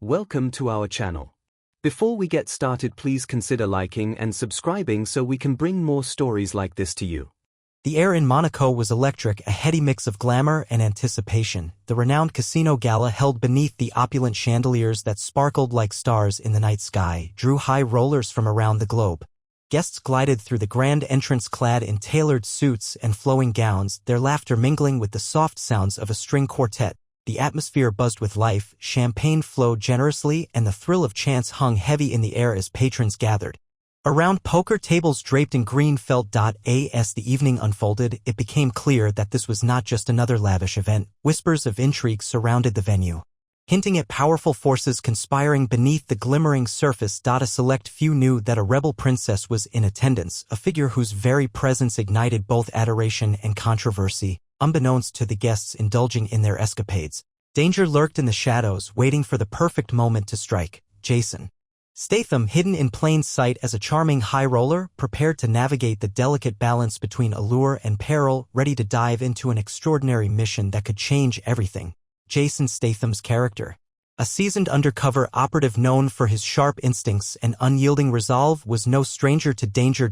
Welcome to our channel. Before we get started, please consider liking and subscribing so we can bring more stories like this to you. The air in Monaco was electric, a heady mix of glamour and anticipation. The renowned casino gala, held beneath the opulent chandeliers that sparkled like stars in the night sky, drew high rollers from around the globe. Guests glided through the grand entrance clad in tailored suits and flowing gowns, their laughter mingling with the soft sounds of a string quartet. The atmosphere buzzed with life, champagne flowed generously, and the thrill of chance hung heavy in the air as patrons gathered. Around poker tables draped in green felt. As the evening unfolded, it became clear that this was not just another lavish event. Whispers of intrigue surrounded the venue, hinting at powerful forces conspiring beneath the glimmering surface. A select few knew that a rebel princess was in attendance, a figure whose very presence ignited both adoration and controversy. Unbeknownst to the guests indulging in their escapades, danger lurked in the shadows, waiting for the perfect moment to strike. Jason Statham, hidden in plain sight as a charming high roller, prepared to navigate the delicate balance between allure and peril, ready to dive into an extraordinary mission that could change everything. Jason Statham's character, a seasoned undercover operative known for his sharp instincts and unyielding resolve, was no stranger to danger.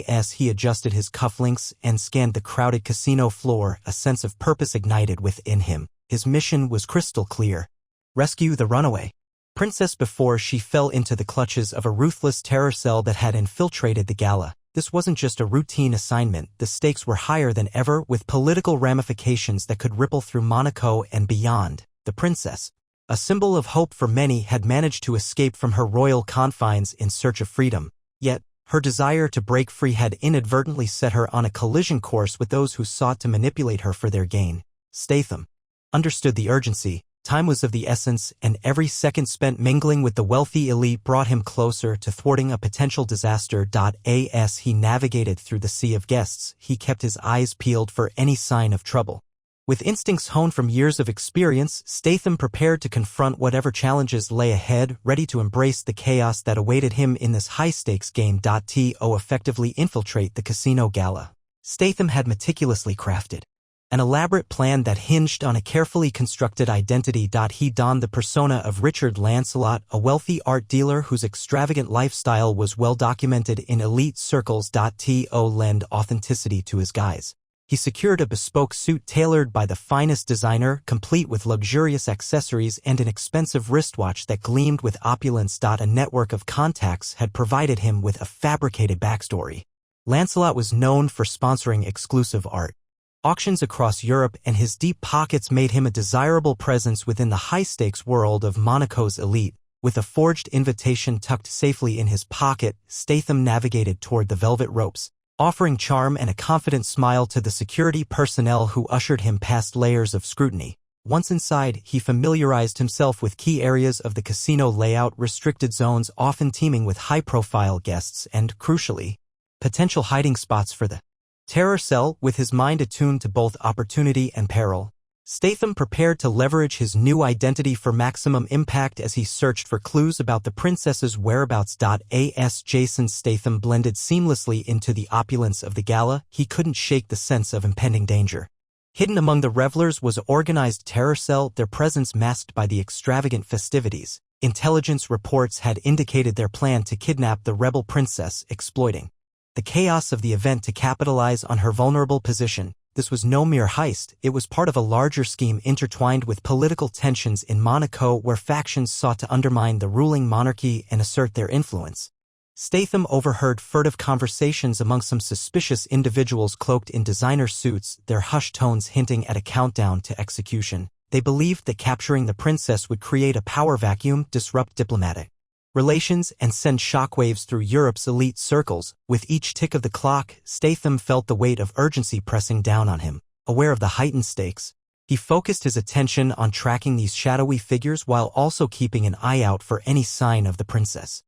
As he adjusted his cufflinks and scanned the crowded casino floor, a sense of purpose ignited within him. His mission was crystal clear: rescue the runaway princess before she fell into the clutches of a ruthless terror cell that had infiltrated the gala. This wasn't just a routine assignment. The stakes were higher than ever, with political ramifications that could ripple through Monaco and beyond. The princess, a symbol of hope for many, had managed to escape from her royal confines in search of freedom. Yet, her desire to break free had inadvertently set her on a collision course with those who sought to manipulate her for their gain. Statham understood the urgency. Time was of the essence, and every second spent mingling with the wealthy elite brought him closer to thwarting a potential disaster. As he navigated through the sea of guests, he kept his eyes peeled for any sign of trouble. With instincts honed from years of experience, Statham prepared to confront whatever challenges lay ahead, ready to embrace the chaos that awaited him in this high-stakes game. To effectively infiltrate the casino gala, Statham had meticulously crafted an elaborate plan that hinged on a carefully constructed identity. He donned the persona of Richard Lancelot, a wealthy art dealer whose extravagant lifestyle was well documented in elite circles. To lend authenticity to his guise, he secured a bespoke suit tailored by the finest designer, complete with luxurious accessories and an expensive wristwatch that gleamed with opulence. A network of contacts had provided him with a fabricated backstory. Lancelot was known for sponsoring exclusive art auctions across Europe, and his deep pockets made him a desirable presence within the high-stakes world of Monaco's elite. With a forged invitation tucked safely in his pocket, Statham navigated toward the velvet ropes, offering charm and a confident smile to the security personnel who ushered him past layers of scrutiny. Once inside, he familiarized himself with key areas of the casino layout, restricted zones often teeming with high-profile guests and, crucially, potential hiding spots for the terror cell. With his mind attuned to both opportunity and peril, Statham prepared to leverage his new identity for maximum impact as he searched for clues about the princess's whereabouts. As Jason Statham blended seamlessly into the opulence of the gala, he couldn't shake the sense of impending danger. Hidden among the revelers was an organized terror cell, their presence masked by the extravagant festivities. Intelligence reports had indicated their plan to kidnap the rebel princess, exploiting the chaos of the event to capitalize on her vulnerable position. This was no mere heist, it was part of a larger scheme intertwined with political tensions in Monaco, where factions sought to undermine the ruling monarchy and assert their influence. Statham overheard furtive conversations among some suspicious individuals cloaked in designer suits, their hushed tones hinting at a countdown to execution. They believed that capturing the princess would create a power vacuum, disrupt diplomatic relations, and send shockwaves through Europe's elite circles. With each tick of the clock, Statham felt the weight of urgency pressing down on him. Aware of the heightened stakes, he focused his attention on tracking these shadowy figures while also keeping an eye out for any sign of the princess.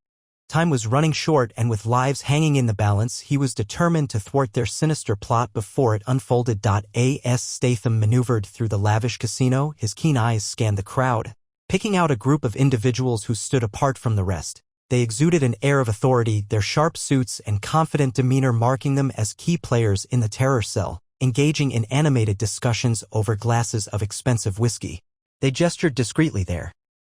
Time was running short, and with lives hanging in the balance, he was determined to thwart their sinister plot before it unfolded. As Statham maneuvered through the lavish casino, his keen eyes scanned the crowd, picking out a group of individuals who stood apart from the rest. They exuded an air of authority, their sharp suits and confident demeanor marking them as key players in the terror cell, engaging in animated discussions over glasses of expensive whiskey. They gestured discreetly there,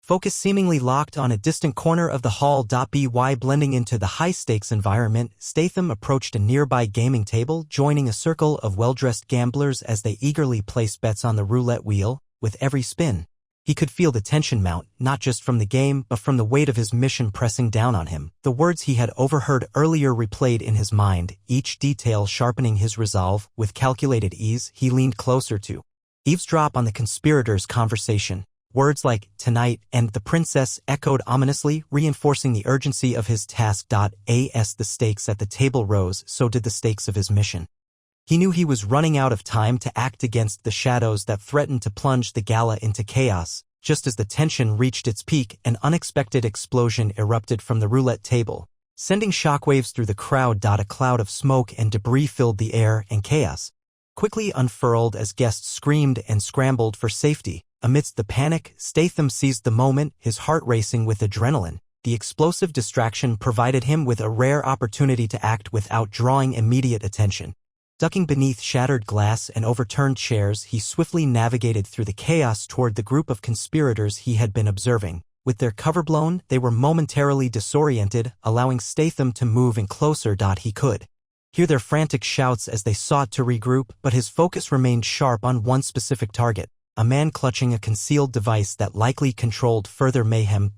focus seemingly locked on a distant corner of the hall. By blending into the high-stakes environment, Statham approached a nearby gaming table, joining a circle of well-dressed gamblers as they eagerly placed bets on the roulette wheel. With every spin, he could feel the tension mount, not just from the game but from the weight of his mission pressing down on him. The words he had overheard earlier replayed in his mind, each detail sharpening his resolve. With calculated ease, he leaned closer to eavesdrop on the conspirators' conversation. Words like "tonight" and "the princess" echoed ominously, reinforcing the urgency of his task. As the stakes at the table rose, so did the stakes of his mission. He knew he was running out of time to act against the shadows that threatened to plunge the gala into chaos. Just as the tension reached its peak, an unexpected explosion erupted from the roulette table, sending shockwaves through the crowd. A cloud of smoke and debris filled the air, and chaos quickly unfurled as guests screamed and scrambled for safety. Amidst the panic, Statham seized the moment, his heart racing with adrenaline. The explosive distraction provided him with a rare opportunity to act without drawing immediate attention. Ducking beneath shattered glass and overturned chairs, he swiftly navigated through the chaos toward the group of conspirators he had been observing. With their cover blown, they were momentarily disoriented, allowing Statham to move in closer. He could hear their frantic shouts as they sought to regroup, but his focus remained sharp on one specific target, a man clutching a concealed device that likely controlled further mayhem.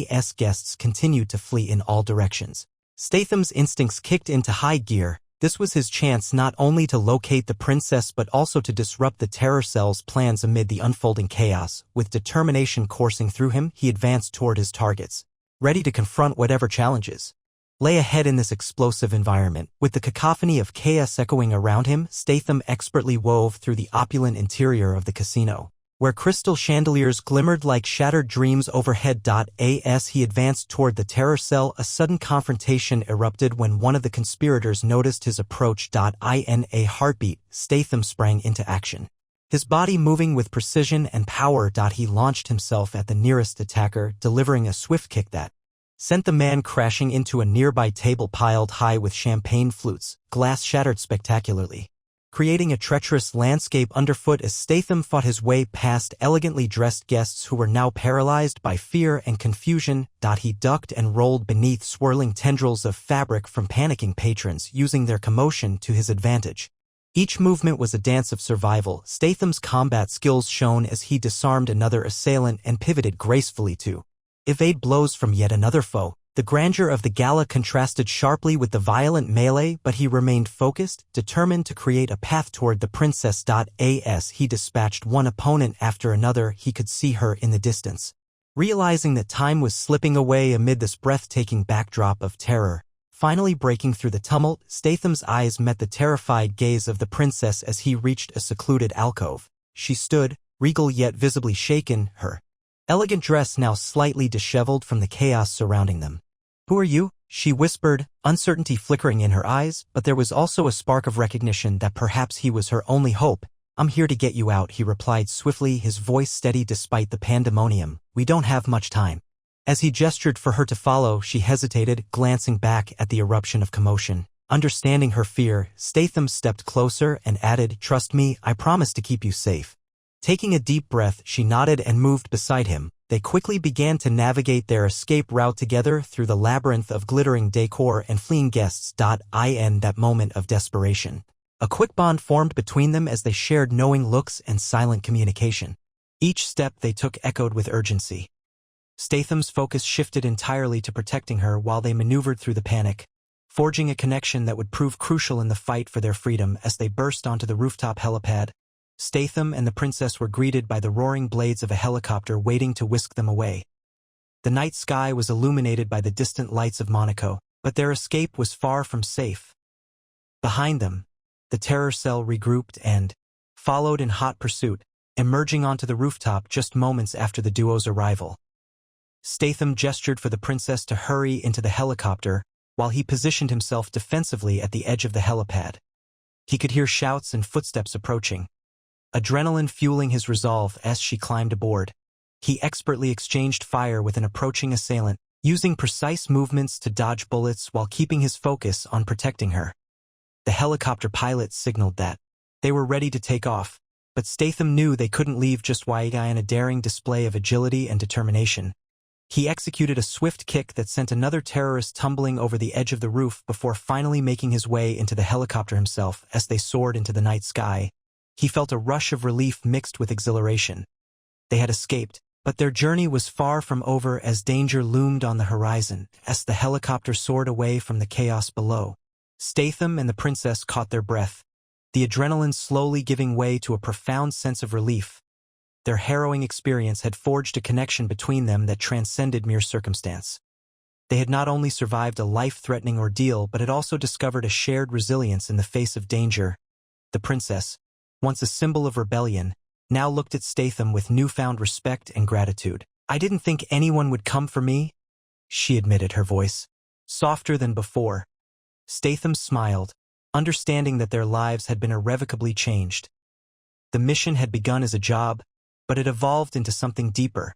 As guests continued to flee in all directions, Statham's instincts kicked into high gear. This was his chance not only to locate the princess but also to disrupt the terror cell's plans amid the unfolding chaos. With determination coursing through him, he advanced toward his targets, ready to confront whatever challenges lay ahead in this explosive environment. With the cacophony of chaos echoing around him, Statham expertly wove through the opulent interior of the casino, where crystal chandeliers glimmered like shattered dreams overhead. As he advanced toward the terror cell, a sudden confrontation erupted when one of the conspirators noticed his approach. In a heartbeat, Statham sprang into action, his body moving with precision and power. He launched himself at the nearest attacker, delivering a swift kick that sent the man crashing into a nearby table piled high with champagne flutes. Glass shattered spectacularly, creating a treacherous landscape underfoot as Statham fought his way past elegantly dressed guests who were now paralyzed by fear and confusion. He ducked and rolled beneath swirling tendrils of fabric from panicking patrons, using their commotion to his advantage. Each movement was a dance of survival. Statham's combat skills shone as he disarmed another assailant and pivoted gracefully to evade blows from yet another foe. The grandeur of the gala contrasted sharply with the violent melee, but he remained focused, determined to create a path toward the princess. As he dispatched one opponent after another, he could see her in the distance. Realizing that time was slipping away amid this breathtaking backdrop of terror, finally breaking through the tumult, Statham's eyes met the terrified gaze of the princess as he reached a secluded alcove. She stood, regal yet visibly shaken, her elegant dress now slightly disheveled from the chaos surrounding them. "Who are you?" she whispered, uncertainty flickering in her eyes, but there was also a spark of recognition that perhaps he was her only hope. "I'm here to get you out," he replied swiftly, his voice steady despite the pandemonium. "We don't have much time." As he gestured for her to follow, she hesitated, glancing back at the eruption of commotion. Understanding her fear, Statham stepped closer and added, "Trust me, I promise to keep you safe." Taking a deep breath, she nodded and moved beside him. They quickly began to navigate their escape route together through the labyrinth of glittering decor and fleeing guests. In that moment of desperation, a quick bond formed between them as they shared knowing looks and silent communication. Each step they took echoed with urgency. Statham's focus shifted entirely to protecting her while they maneuvered through the panic, forging a connection that would prove crucial in the fight for their freedom. As they burst onto the rooftop helipad, Statham and the princess were greeted by the roaring blades of a helicopter waiting to whisk them away. The night sky was illuminated by the distant lights of Monaco, but their escape was far from safe. Behind them, the terror cell regrouped and followed in hot pursuit, emerging onto the rooftop just moments after the duo's arrival. Statham gestured for the princess to hurry into the helicopter while he positioned himself defensively at the edge of the helipad. He could hear shouts and footsteps approaching, adrenaline fueling his resolve as she climbed aboard. He expertly exchanged fire with an approaching assailant, using precise movements to dodge bullets while keeping his focus on protecting her. The helicopter pilot signaled that they were ready to take off, But Statham knew they couldn't leave just Waigai in a daring display of agility and determination. He executed a swift kick that sent another terrorist tumbling over the edge of the roof before finally making his way into the helicopter himself. As they soared into the night sky, he felt a rush of relief mixed with exhilaration. They had escaped, but their journey was far from over as danger loomed on the horizon. As the helicopter soared away from the chaos below, Statham and the princess caught their breath, the adrenaline slowly giving way to a profound sense of relief. Their harrowing experience had forged a connection between them that transcended mere circumstance. They had not only survived a life-threatening ordeal but had also discovered a shared resilience in the face of danger. The princess, once a symbol of rebellion, now looked at Statham with newfound respect and gratitude. "I didn't think anyone would come for me," she admitted, her voice softer than before. Statham smiled, understanding that their lives had been irrevocably changed. The mission had begun as a job, but it evolved into something deeper.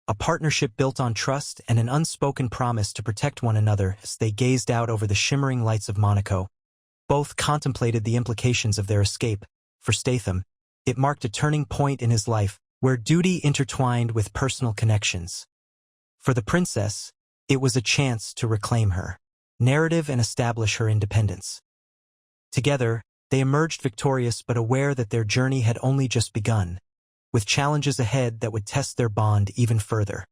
A partnership built on trust and an unspoken promise to protect one another. As they gazed out over the shimmering lights of Monaco, both contemplated the implications of their escape. For Statham, it marked a turning point in his life, where duty intertwined with personal connections. For the princess, it was a chance to reclaim her narrative and establish her independence. Together, they emerged victorious but aware that their journey had only just begun, with challenges ahead that would test their bond even further.